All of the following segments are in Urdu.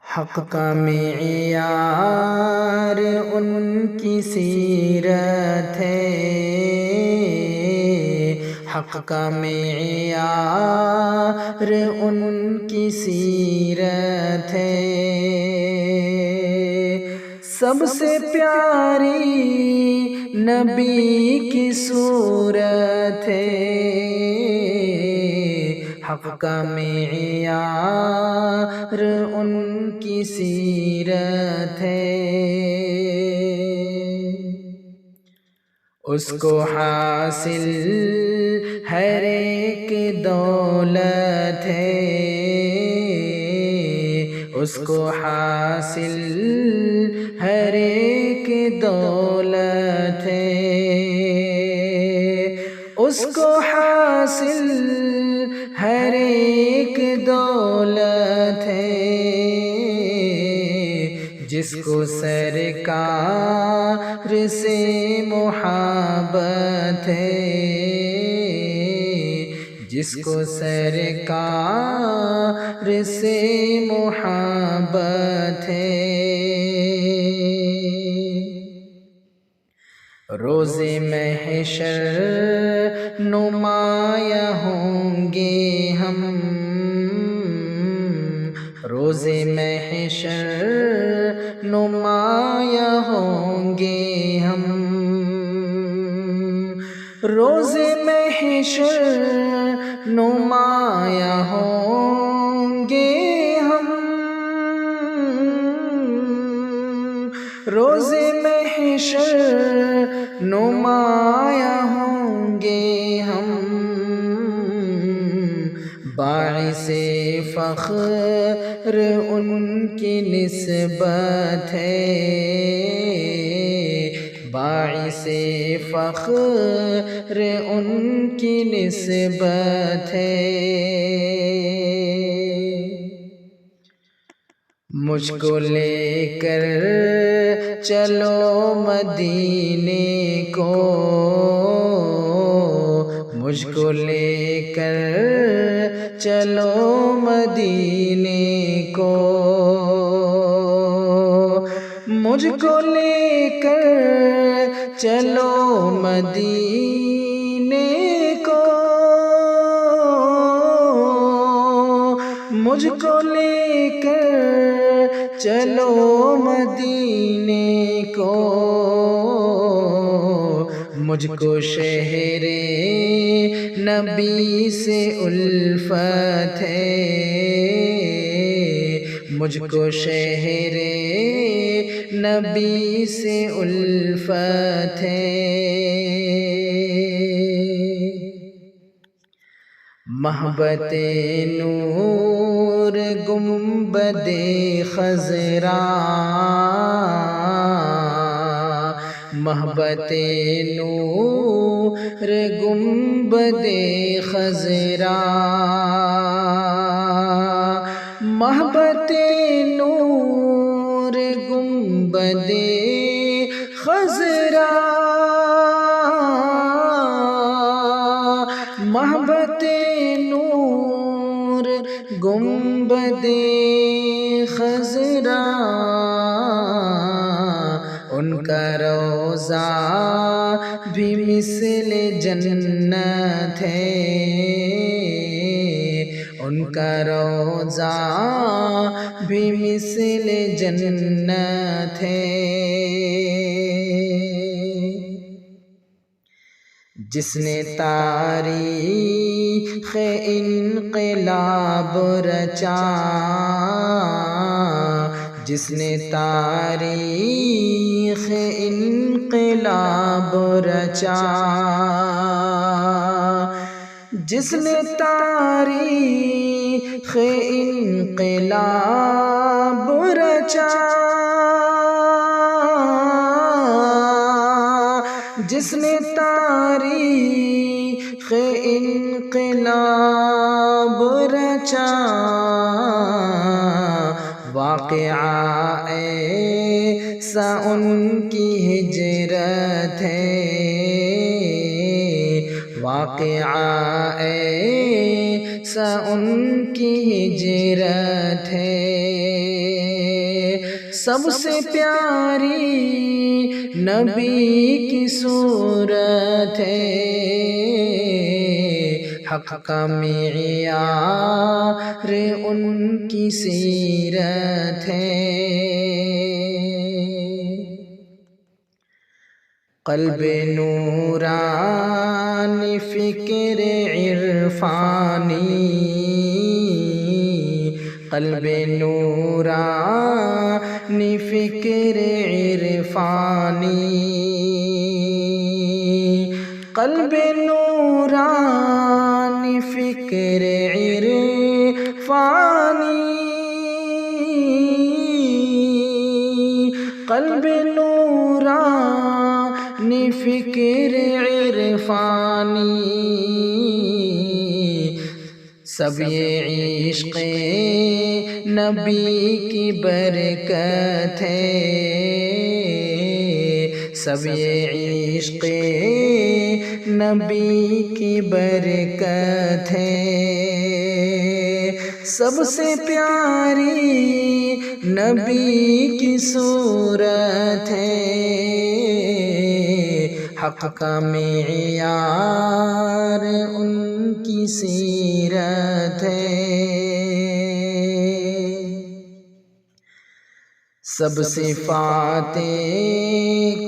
حق کا معیار ان کی سیرت ہے، حق کا معیار ان کی سیرت ہے، سب سے پیاری نبی کی صورت ہے، حق کا معیار ان کی سیرت ہے، اس کو حاصل ہر ایک دولت ہے، اس کو حاصل ہر ایک دولت ہے، اس کو حاصل ہر ایک دولت ہے، جس کو سرکار سے محبت ہے، جس کو سرکار سے محبت ہے، روز محشر نمایاں ہوں گے ہم، روز محشر نمایاں ہوں گے ہم، روز محشر نمایاں ہوں گے ہم، روز محشر نمایاں ہوں گے ہم، باعث فخر ان کی نسبت ہے، باعث فخر ان کی نسبت ہے، مجھ کو لے کر چلو مدینے کو، مجھ کو لے کر چلو مدینے کو، مجھ کو لے کر چلو مدینے کو، مجھ کو لے کر چلو مدینے کو، مجھ کو شہر نبی سے الفت ہے، مجھ کو شہر نبی سے الفت ہے، محبت نور گنبد خضرا، محبت نور گنبد خضرا، محبت نور گنبد خضرا، محبت نور گنبد خضرا، ان کا روضہ بھی مثل جنت ہے، ان کا روضہ بھی مثل جنت ہے، جس نے تاریخ انقلاب رچا، جس نے تاریخ انقلاب رچا، جس نے تاریخ انقلاب رچا، جس نے تاریخ انقلاب رچا، واقعہ ایسا ان کی ہجرت ہے، واقعہ ایسا ان کی ہجرت ہے، سب سے پیاری نبی کی صورت ہے، حق کا معیار ان کی سیرت ہے۔ قلب نورانی فکر عرفانی، قلب نورانی فکر عرفانی، قلب نورانی فکر عرفانی، قلب نورانی فکر عرفانی، سب یہ عشق نبی کی برکت ہے، سب یہ عشق نبی کی برکت ہے۔ سب سے پیاری نبی کی صورت ہے، حق کا معیار ان کی سیرت ہے۔ سب صفات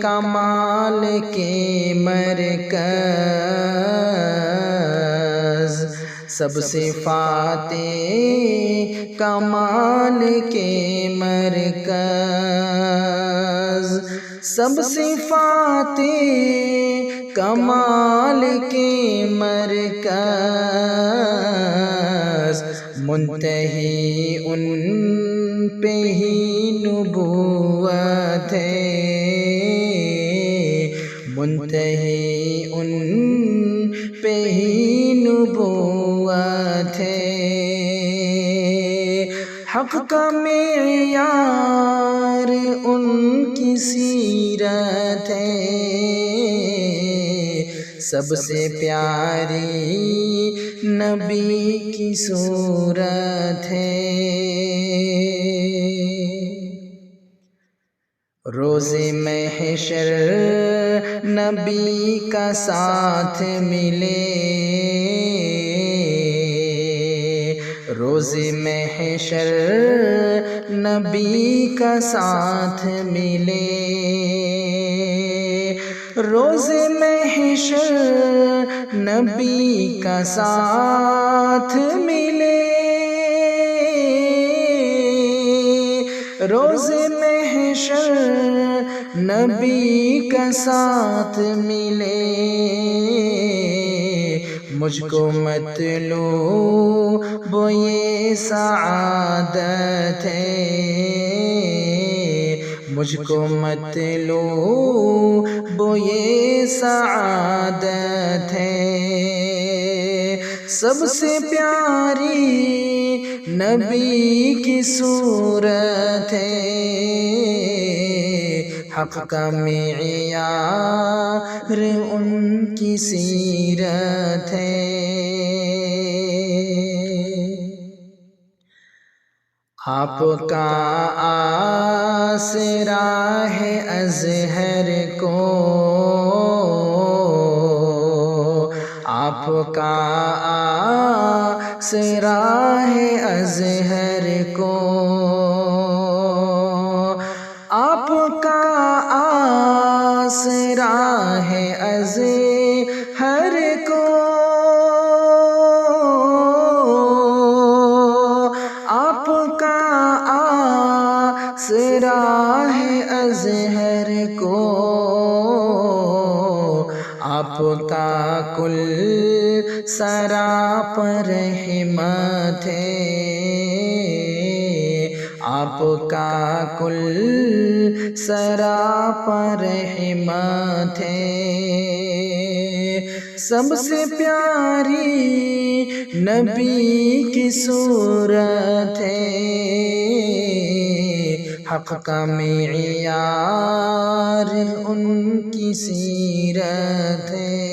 کمال کے مرکز، سب صفات کمال کے مرکز، سب صفات کمال کے مرکز، منتہی ان پہ ہی نبوت ہے، منتہی ان پہ ہی نبوت ہے۔ حق کا معیار ان کی سیرت ہے، سب سے پیاری نبی کی صورت ہے۔ روز محشر نبی کا ساتھ ملے، روز محشر نبی کا ساتھ ملے، روز محشر نبی کا ساتھ ملے، روز محشر نبی کا ساتھ ملے، مجھ کو مطلوب یہ سعادت ہے، مجھ کو مطلوب یہ سعادت ہے۔ سب سے پیاری نبی کی صورت ہے، حق کا معیار ان کی سیرت ہے۔ آپ کا آسرا ہے ازہر کو، آپ کا آسرا ہے ازہر کو، آپ کا آسرا ہے ازہر کو، آپ کا آسرا ہے ازہر کو، آپ کا کل سراپر رحمت ہے، آپ کا کل سراپر رحمت ہے۔ سب سے پیاری نبی کی صورت ہے، حق کا معیار ان کی سیرت ہے۔